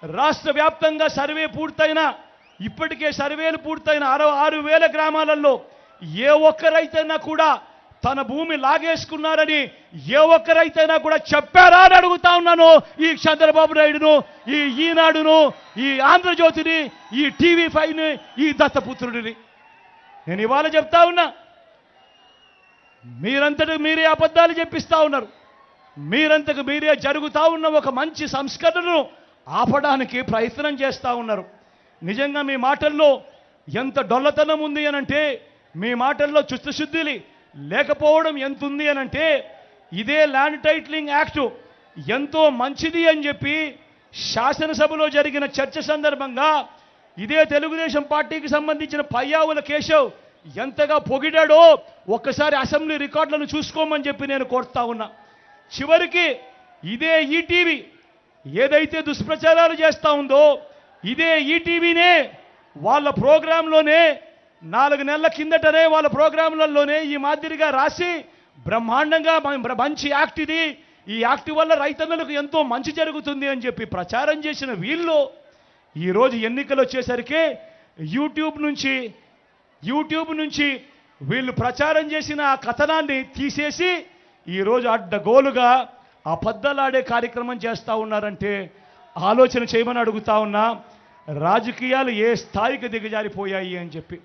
రాష్ట్ర వ్యాప్తంగా సర్వే పూర్తయిన ఇప్పటికే సర్వేలు పూర్తయిన 6,000 గ్రామాలలో ఏ ఒక్కరైతేనా కూడా తన భూమి లాగేసుకున్నారని ఏ ఒక్కరైతేనా కూడా చెప్పారా అని అడుగుతా ఉన్నాను. ఈ చంద్రబాబు నాయుడును, ఈ ఈనాడును, ఈ ఆంధ్రజ్యోతిని, ఈ TV5ని, ఈ దత్తపుత్రుడిని నేను ఇవాళ చెప్తా ఉన్నా. మీరంతటా మీరే అబద్ధాలు చెప్పిస్తా ఉన్నారు. మీరంతకు మీరే జరుగుతా ఉన్న ఒక మంచి సంస్కరణను ఆపడానికి ప్రయత్నం చేస్తూ ఉన్నారు. నిజంగా మీ మాటల్లో ఎంత డొల్లతనం ఉంది అనంటే, మీ మాటల్లో చిత్తశుద్ధి లేకపోవడం ఎంత ఉంది అనంటే, ఇదే ల్యాండ్ టైటిలింగ్ యాక్టు ఎంతో మంచిది అని చెప్పి శాసనసభలో జరిగిన చర్చ సందర్భంగా ఇదే తెలుగుదేశం పార్టీకి సంబంధించిన పయ్యావుల కేశవ్ ఎంతగా పొగిడాడో ఒక్కసారి అసెంబ్లీ రికార్డులను చూసుకోమని చెప్పి నేను కోరుతా ఉన్నా. చివరికి ఇదే ఈటీవీ ఏదైతే దుష్ప్రచారాలు చేస్తూ ఉందో, ఇదే ఈటీవీనే వాళ్ళ ప్రోగ్రాంలోనే 4 నెలల కిందటనే వాళ్ళ ప్రోగ్రాంలలోనే ఈ మాదిరిగా రాసి బ్రహ్మాండంగా మంచి యాక్ట్ ఇది, ఈ యాక్ట్ వల్ల రైతన్నలకు ఎంతో మంచి జరుగుతుంది అని చెప్పి ప్రచారం చేసిన వీళ్ళు ఈరోజు ఎన్నికలు వచ్చేసరికి యూట్యూబ్ నుంచి వీళ్ళు ప్రచారం చేసిన ఆ కథనాన్ని తీసేసి ఈరోజు అడ్డగోలుగా అబద్ధాలాడే కార్యక్రమం చేస్తూ ఉన్నారంటే ఆలోచన చేయమని అడుగుతా ఉన్నా. రాజకీయాలు ఏ స్థాయికి దిగజారిపోయాయి అని చెప్పి.